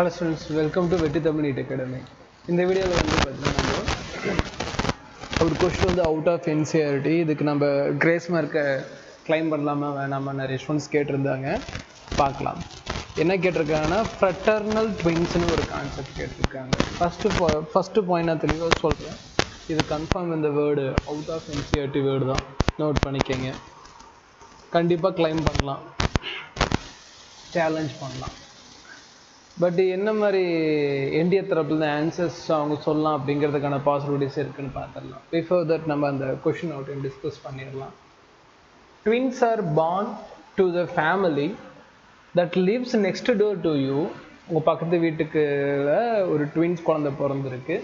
Hello students, welcome to Vetti Tamil NEET Academy. இந்த வீடியோவில் வந்து பார்த்தீங்கன்னா ஒரு கொஸ்டின் வந்து அவுட் ஆஃப் என்சிஆர்டி இதுக்கு நம்ம கிரேஸ் மார்க்கை கிளைம் பண்ணலாமா வேணாமா நிறைய ஸ்டூடெண்ட்ஸ் கேட்டிருந்தாங்க. பார்க்கலாம் என்ன கேட்டிருக்காங்கன்னா ஃப்ரெட்டர்னல் ட்வின்ஸ்னு ஒரு கான்செப்ட் கேட்டிருக்காங்க. ஃபஸ்ட்டு பாயிண்ட் நான் தெளிவாக சொல்கிறேன். இது கன்ஃபார்ம் இந்த word out of NCERT word தான், நோட் பண்ணிக்கங்க. கண்டிப்பாக கிளைம் பண்ணலாம், சேலஞ்ச் பண்ணலாம். பட் என்ன மாதிரி இந்திய தரப்புல ஆன்சர்ஸ் அவங்க சொல்லலாம் அப்படிங்கிறதுக்கான பாசிபிலிட்டிஸ் இருக்குன்னு பார்த்துடலாம். பிஃபோர் தட் நம்ம அந்த கொஷின் அவுட் டிஸ்கஸ் பண்ணிடலாம். Twins are born to the family that lives next door to you. உங்கள் பக்கத்து வீட்டுக்கு ஒரு ட்வின்ஸ் குழந்தை பிறந்திருக்கு.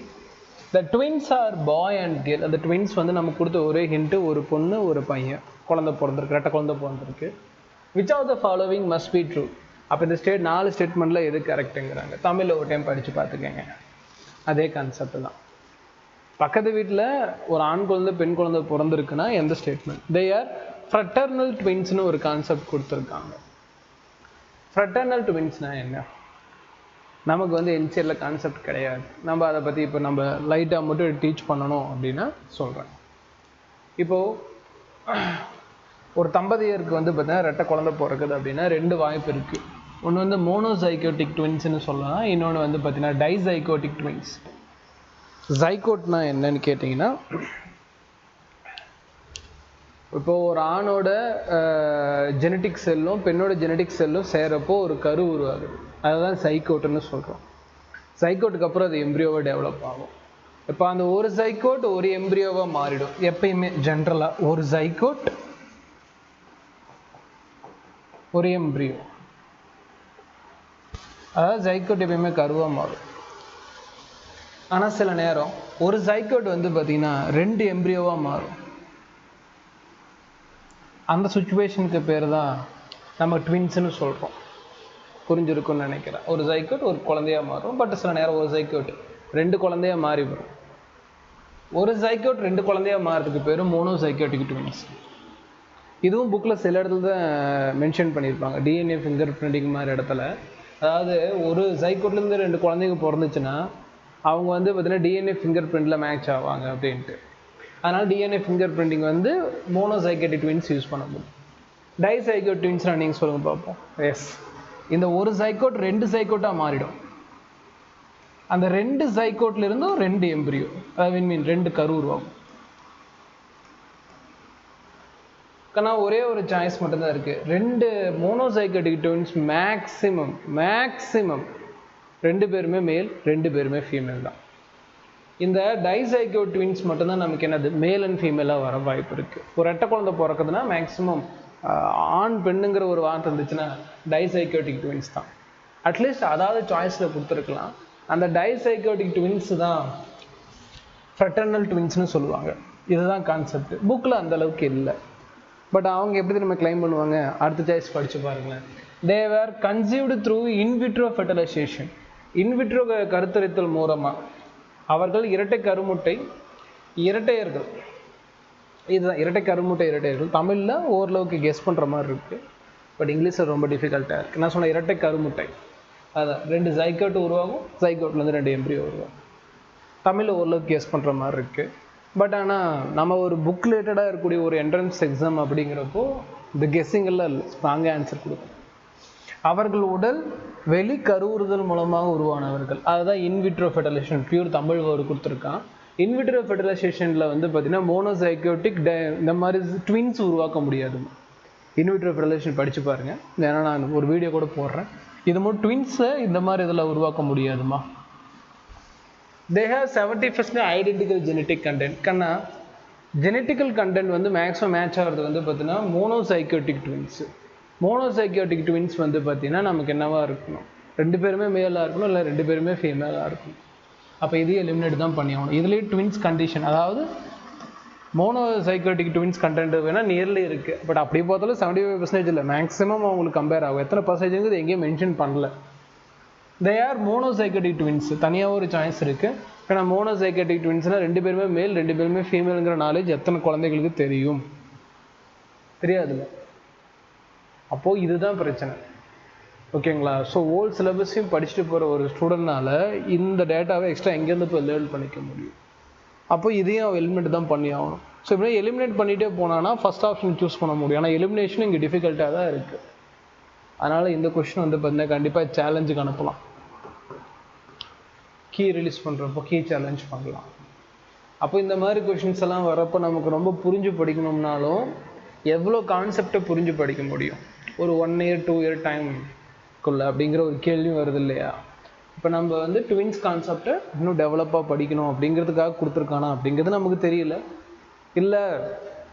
The twins are boy and girl. அந்த ட்வின்ஸ் வந்து நமக்கு கொடுத்த ஒரே ஹிண்ட்டு, ஒரு பொண்ணு ஒரு பையன் குழந்தை பிறந்திருக்கு, ரெட்டை குழந்தை பிறந்திருக்கு. Which of the following must be true. அப்போ இந்த 4 ஸ்டேட்மெண்ட்டில் எது கரெக்டுங்கிறாங்க. தமிழில் ஒரு டைம் படித்து பார்த்துக்கங்க. அதே கான்செப்ட் தான். பக்கத்து வீட்டில் ஒரு ஆண் குழந்தை பெண் குழந்தை பிறந்திருக்குன்னா எந்த ஸ்டேட்மெண்ட்? தே ஆர் ஃப்ரெட்டர்னல் ட்வின்ஸ்னு ஒரு கான்செப்ட் கொடுத்துருக்காங்க. ஃப்ரெட்டர்னல் ட்வின்ஸ்னால் என்ன? நமக்கு வந்து என்சிஆரில் கான்செப்ட் கிடையாது. நம்ம அதை பற்றி இப்போ நம்ம லைட்டாக மட்டும் டீச் பண்ணணும் அப்படின்னா சொல்கிறேன். இப்போது ஒரு தம்பதியருக்கு வந்து பார்த்தீங்கன்னா ரெட்டை குழந்தை பிறக்குது அப்படின்னா 2 வாய்ப்பு இருக்குது. ஒன்று வந்து மோனோசைகோட்டிக் ட்வின்ஸ்னு சொல்லலாம், இன்னொன்று வந்து பார்த்தீங்கன்னா டைசைகோட்டிக் ட்வின்ஸ். ஜைகோட்னா என்னன்னு கேட்டிங்கன்னா, இப்போது ஒரு ஆணோட ஜெனட்டிக் செல்லும் பெண்ணோட ஜெனட்டிக் செல்லும் சேரப்போ ஒரு கரு உருவாகுது, அதுதான் சைகோட்டுன்னு சொல்கிறோம். சைகோட்டுக்கு அப்புறம் அது எம்ப்ரியோவாக டெவலப் ஆகும். இப்போ அந்த ஒரு சைகோட் ஒரு எம்ப்ரியோவாக மாறிடும். எப்பயுமே ஜென்ரலாக ஒரு சைகோட் ஒரு எம்ப்ரியோ, அதாவது ஜைகோட் எப்பயுமே கருவாக மாறும். ஆனால் சில நேரம் ஒரு ஜைகோட் வந்து பார்த்தீங்கன்னா 2 எம்ப்ரியோவாக மாறும். அந்த சுச்சுவேஷனுக்கு பேர் தான் நம்ம ட்வின்ஸ்னு சொல்கிறோம். புரிஞ்சிருக்குன்னு நினைக்கிறேன். ஒரு ஜைகோட் ஒரு குழந்தையாக மாறும். பட் சில நேரம் ஒரு ஜைகோட் 2 குழந்தையாக மாறி வரும். ஒரு ஜைகோட் 2 குழந்தையாக மாறதுக்கு பேர் மோனோசைகோட்டிக் ட்வின்ஸ். இதுவும் புக்கில் சில இடத்துல தான் மென்ஷன் பண்ணியிருப்பாங்க, டிஎன்ஏ ஃபிங்கர் பிரிண்டிங் மாதிரி இடத்துல. அதாவது ஒரு ஜைகோட்லேருந்து 2 குழந்தைங்க பிறந்துச்சுன்னா அவங்க வந்து பார்த்தீங்கன்னா டிஎன்ஏ ஃபிங்கர் பிரிண்டில் மேட்ச் ஆவாங்க அப்படின்ட்டு. அதனால் டிஎன்ஏ ஃபிங்கர் பிரிண்டிங் வந்து மோனோசைகோட்டிக் ட்வின்ஸ் யூஸ் பண்ண முடியும். டைசைகோட் ட்வின்ஸ்னால் நீங்கள் சொல்லுங்கள் பார்ப்போம். எஸ், இந்த ஒரு ஜைகோட் 2 ஜைகோட்டாக மாறிடும். அந்த 2 ஜைகோட்லேருந்தும் 2 எம்ப்ரியோ, அதாவது மீன் 2 கரு உருவாகும். ஆனால் ஒரே ஒரு சாய்ஸ் மட்டும்தான் இருக்குது. 2 மோனோசைகோட்டிக் ட்வின்ஸ் மேக்ஸிமம் 2 பேருமே மேல் 2 பேருமே ஃபீமேல் தான். இந்த டைசைகோட் ட்வின்ஸ் மட்டும்தான் நமக்கு என்னது மேல் அண்ட் ஃபீமேலாக வர வாய்ப்பு இருக்குது. ஒரு ரெட்டை குழந்தை பிறக்குதுன்னா மேக்ஸிமம் ஆண் பெண்ணுங்கிற ஒரு வார்த்தை இருந்துச்சுன்னா டைசைகோட்டிக் ட்வின்ஸ் தான். அட்லீஸ்ட் அதாவது சாய்ஸில் கொடுத்துருக்கலாம். அந்த டைசைகோட்டிக் ட்வின்ஸ் தான் ஃப்ரெட்டர்னல் ட்வின்ஸ்னு சொல்லுவாங்க. இதுதான் கான்செப்ட். புக்கில் அந்தளவுக்கு இல்லை. பட் அவங்க எப்படி நம்ம கிளைம் பண்ணுவாங்க? அடுத்த சாய்ஸ் படித்து பாருங்களேன். They were conceived through in vitro fertilisation. In vitro கருத்தரித்தல் மூலமாக அவர்கள் இரட்டை கருமுட்டை இரட்டையர்கள். இதுதான் இரட்டை கருமுட்டை இரட்டையர்கள். தமிழில் ஓரளவுக்கு கெஸ் பண்ணுற மாதிரி இருக்குது, பட் இங்கிலீஷில் ரொம்ப டிஃபிகல்ட்டாக இருக்குது. நான் சொன்ன இரட்டை கருமுட்டை, அதான் 2 ஜைகோட் உருவாகும், ஜைகோட்லேருந்து 2 எம்ப்ரியோ உருவாகும். தமிழில் ஓரளவுக்கு கெஸ் பண்ணுற மாதிரி இருக்குது. பட் ஆனால் நம்ம ஒரு புக் ரிலேட்டடாக இருக்கக்கூடிய ஒரு என்ட்ரன்ஸ் எக்ஸாம் அப்படிங்கிறப்போ இந்த கெஸ்ஸிங்கெல்லாம் இல்லை, ஸ்ட்ராங்காக ஆன்சர் கொடுக்கும். அவர்கள் உடல் வெளி கருவுறுதல் மூலமாக உருவானவர்கள், அதுதான் in vitro fertilisation. Pure Tamil word கொடுத்துருக்கான். இன்விட்ரோ ஃபெர்டிலைசேஷனில் வந்து பார்த்தீங்கன்னா மோனோசைகோட்டிக் இந்த மாதிரி ட்வின்ஸ் உருவாக்க முடியாது. இன்விட்ரோ ஃபெர்டிலைசேஷன் படித்து பாருங்கள், ஏன்னா நான் ஒரு வீடியோ கூட போடுறேன். இது மட்டும் ட்வின்ஸை இந்த மாதிரி இதில் உருவாக்க முடியாதுமா. they have 70% identical genetic content. Kanna genetical content வந்து மேக்ஸிமம் மேட்ச் ஆகிறது வந்து பார்த்தீங்கன்னா மோனோசைகோட்டிக் ட்வின்ஸு. மோனோசைகோட்டிக் ட்வின்ஸ் வந்து பார்த்தீங்கன்னா நமக்கு என்னவாக இருக்கணும்? 2 பேருமே மேலாக இருக்கணும், இல்லை 2 பேருமே ஃபீமேலாக இருக்கணும். அப்போ இதையும் எலிமினேட் தான் பண்ணி ஆகணும். இதுலேயே ட்வின்ஸ் கண்டிஷன், அதாவது மோனோசைகோட்டிக் ட்வின்ஸ் கண்டென்ட் வேணால் நியர்லி இருக்குது. பட் அப்படி பார்த்தாலும் 75% இல்லை, மேக்ஸிமம் அவங்களுக்கு கம்பேர் ஆகும். எத்தனை பர்சன்டேஜ் எங்கேயும் மென்ஷன் பண்ணல. They are monozygotic twins. தனியாக ஒரு சாய்ஸ் இருக்குது. ஏன்னா மோனோசைகோட்டிக் ட்வின்ஸ்னால் 2 பேருமே மேல் 2 பேருமே ஃபீமேலுங்கிற நாலேஜ் எத்தனை குழந்தைகளுக்கு தெரியும்? தெரியாதுல்ல. அப்போது இதுதான் பிரச்சனை. ஓகேங்களா? ஸோ ஹோல் சிலபஸையும் படிச்சுட்டு போகிற ஒரு ஸ்டூடெண்ட்னால இந்த டேட்டாவை எக்ஸ்ட்ரா எங்கேருந்து இப்போ லேர்ன் பண்ணிக்க முடியும்? அப்போ இதையும் அவன் எலிமினேட் தான் பண்ணி ஆகணும். ஸோ இப்படி எலிமினேட் பண்ணிகிட்டே போனான்னா ஃபஸ்ட் ஆப்ஷன் சூஸ் பண்ண முடியும். ஆனால் எலிமினேஷன் இங்கே டிஃபிகல்ட்டாக தான் இருக்குது. அதனால் இந்த கொஷின் வந்து பார்த்தீங்கன்னா கண்டிப்பாக சேலஞ்சுக்கு அனுப்பலாம். கீ ரிலீஸ் பண்ணுறப்போ கீ சேலஞ்ச் பண்ணலாம். அப்போ இந்த மாதிரி கொஷின்ஸ் எல்லாம் வரப்போ நமக்கு ரொம்ப புரிஞ்சு படிக்கணும்னாலும் எவ்வளோ கான்செப்டை புரிஞ்சு படிக்க முடியும்? ஒரு 1 year 2 year டைம்குள்ளே அப்படிங்கிற ஒரு கேள்வியும் வருது இல்லையா? இப்போ நம்ம வந்து ட்வின்ஸ் கான்செப்டை இன்னும் டெவலப்பாக படிக்கணும் அப்படிங்கிறதுக்காக கொடுத்துருக்கானா அப்படிங்கிறது நமக்கு தெரியல. இல்லை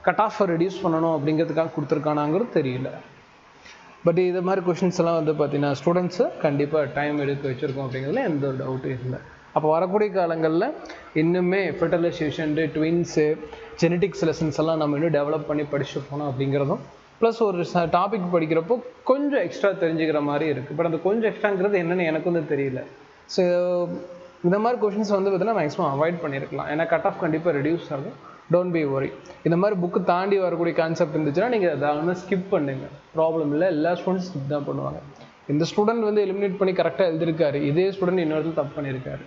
கட் ஆஃபை ரெடியூஸ் பண்ணணும் அப்படிங்கிறதுக்காக கொடுத்துருக்கானாங்கிறது தெரியல. பட் இது மாதிரி கொஷின்ஸ் எல்லாம் வந்து பார்த்தீங்கன்னா ஸ்டூடெண்ட்ஸை கண்டிப்பாக டைம் எடுக்க வச்சுருக்கோம் அப்படிங்கிறதுல எந்த ஒரு டவுட்டும் இல்லை. அப்போ வரக்கூடிய காலங்களில் இன்னுமே ஃபெர்டிலைசேஷன், ட்வின்ஸு, ஜெனட்டிக்ஸ் லெசன்ஸ் எல்லாம் நம்ம இன்னும் டெவலப் பண்ணி படிச்சுட்டு போனோம் அப்படிங்கிறதும் ப்ளஸ் ஒரு டாபிக் படிக்கிறப்போ கொஞ்சம் எக்ஸ்ட்ரா தெரிஞ்சுக்கிற மாதிரி இருக்குது. பட் அந்த கொஞ்சம் எக்ஸ்ட்ராங்கிறது என்னென்னு எனக்கு வந்து தெரியல. ஸோ இந்த மாதிரி கொஷின்ஸ் வந்து பார்த்தீங்கன்னா மேக்ஸிமம் அவாய்ட் பண்ணியிருக்கலாம். ஏன்னா கட் ஆஃப் கண்டிப்பாக ரெடியூஸ் ஆகும். Don't be worry. இந்த மாதிரி புக்கு தாண்டி வரக்கூடிய கான்செப்ட் இருந்துச்சுன்னா நீங்கள் அதை வந்து ஸ்கிப் பண்ணுங்க, ப்ராப்ளம் இல்லை. எல்லா ஸ்டூடெண்ட்ஸ் ஸ்கிப் தான் பண்ணுவாங்க. இந்த ஸ்டூடெண்ட் வந்து எலிமினேட் பண்ணி கரெக்டாக எழுதிருக்காரு, இதே ஸ்டூடெண்ட் இன்னொருத்தர் தப்பு பண்ணியிருக்காரு.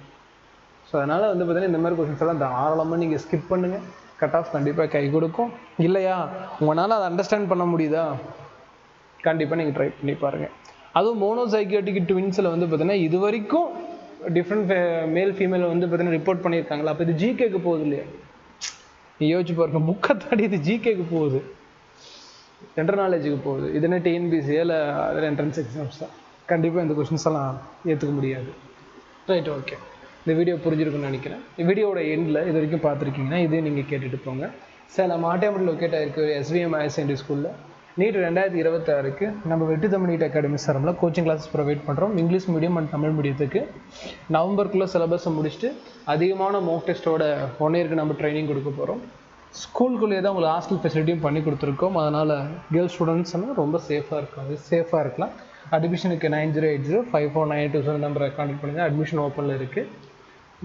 ஸோ அதனால் வந்து பார்த்தீங்கன்னா இந்த மாதிரி கொஷின்ஸ் எல்லாம் தாராளமாக நீங்கள் ஸ்கிப் பண்ணுங்கள். கட் ஆஃப் கண்டிப்பாக கை கொடுக்கும். இல்லையா உங்களால் அதை அண்டர்ஸ்டாண்ட் பண்ண முடியுதா, கண்டிப்பாக நீங்கள் ட்ரை பண்ணி பாருங்கள். அதுவும் மோனோசைக்கியாட்டிக் ட்வின்ஸில் வந்து பார்த்தீங்கன்னா இது வரைக்கும் டிஃப்ரெண்ட் மேல் ஃபீமேல் வந்து பார்த்தீங்கன்னா ரிப்போர்ட் பண்ணியிருக்காங்களா? அப்போ இது ஜிகேக்கு போகுது இல்லையா? நீ யோசிச்சு பாருங்க, புக்கை தாண்டி இது ஜிகேக்கு போகுது, ஜென்ரல் நாலேஜுக்கு போகுது. இது என்ன டிஎன்பிசியா இல்லை அதில் என்ட்ரன்ஸ் எக்ஸாம்ஸ் தான். கண்டிப்பாக இந்த கொஷின்ஸ் எல்லாம் ஏற்றுக்க முடியாது. Right, okay. இந்த வீடியோ புரிஞ்சிருக்குன்னு நினைக்கிறேன். வீடியோட எண்டில் இது வரைக்கும் பார்த்துருக்கீங்கன்னா இதையும் நீங்கள் கேட்டுட்டு போங்க. சார், நம்ம ஆட்டையாம்பட்டி லொக்கேட் ஆகிருக்கு SVM ஹையர் செகண்டரி ஸ்கூலில் நீட் 2026 நம்ம வெற்றி தமிழ் நீட் அகாடமி சார்பில் கோச்சிங் கிளாஸஸ் ப்ரொவைட் பண்ணுறோம். இங்கிலீஷ் மீடியம் அண்ட் தமிழ் மீடியத்துக்கு நவம்பருக்குள்ளே சிலபஸை முடிச்சுட்டு அதிகமான மோக் டெஸ்ட்டோட 1 yearக்கு நம்ம ட்ரைனிங் கொடுக்க போகிறோம். ஸ்கூலுக்குள்ளேயே தான் உங்களுக்கு ஹாஸ்டல் ஃபெசிலிட்டியும் பண்ணி கொடுத்துருக்கோம். அதனால் கேர்ள்ஸ் ஸ்டூடெண்ட்ஸ் எல்லாம் ரொம்ப சேஃபாக இருக்கலாம். அட்மிஷனுக்கு 9080549827 நம்பரை கான்டெக்ட் பண்ணுங்கள். அட்மிஷன் ஓப்பனில் இருக்குது.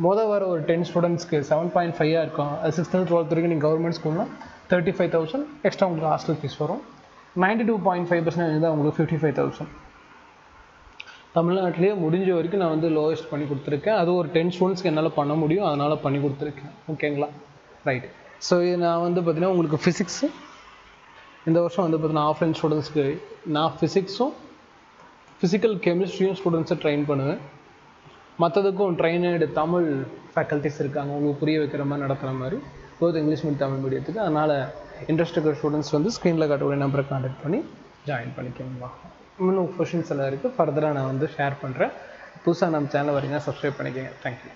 வாரம் ஒரு 10 ஸ்டூடெண்ட்ஸ்க்கு 7.5 இருக்கும். 6th and 12th வரைக்கும் நீங்கள் கவர்மெண்ட் ஸ்கூல்னால் 35,000 எக்ஸ்ட்ரா உங்களுக்கு ஹாஸ்டல் ஃபீஸ் வரும். 92.5% தான் உங்களுக்கு 55,000. தமிழ்நாட்டிலேயே முடிஞ்ச வரைக்கும் நான் வந்து லோயஸ்ட் பண்ணி கொடுத்துருக்கேன். அது ஒரு 10 ஸ்டூடெண்ட்ஸ்க்கு என்னால் பண்ண முடியும், அதனால் பண்ணி கொடுத்துருக்கேன். ஓகேங்களா? ரைட். ஸோ நான் வந்து பார்த்தீங்கன்னா உங்களுக்கு ஃபிசிக்ஸு இந்த வருஷம் வந்து பார்த்தீங்கன்னா ஆஃப்லைன் ஸ்டூடெண்ட்ஸ்க்கு நான் ஃபிசிக்கல் கெமிஸ்ட்ரியும் ஸ்டூடெண்ட்ஸை ட்ரெயின் பண்ணுவேன். மற்றதுக்கும் ட்ரைனடு தமிழ் ஃபேக்கல்ட்டிஸ் இருக்காங்க, உங்களுக்கு புரிய வைக்கிற மாதிரி நடத்துகிற மாதிரி, போது இங்கிலீஷ் மீடியம் தமிழ் மீடியத்துக்கு. அதனால் இன்ட்ரெஸ்ட் இருக்கிற ஸ்டூடெண்ட்ஸ் வந்து ஸ்க்ரீனில் காட்டக்கூடிய நம்பரை கான்டாக்ட் பண்ணி ஜாயின் பண்ணிக்கோங்களா. இன்னும் கொஷின்ஸ் எல்லாம் இருக்குது, ஃபர்தராக நான் வந்து ஷேர் பண்ணுறேன். புதுசாக நம்ம சேனல் வரீங்கன்னா சப்ஸ்கிரைப் பண்ணிக்கோங்க. தேங்க்யூ.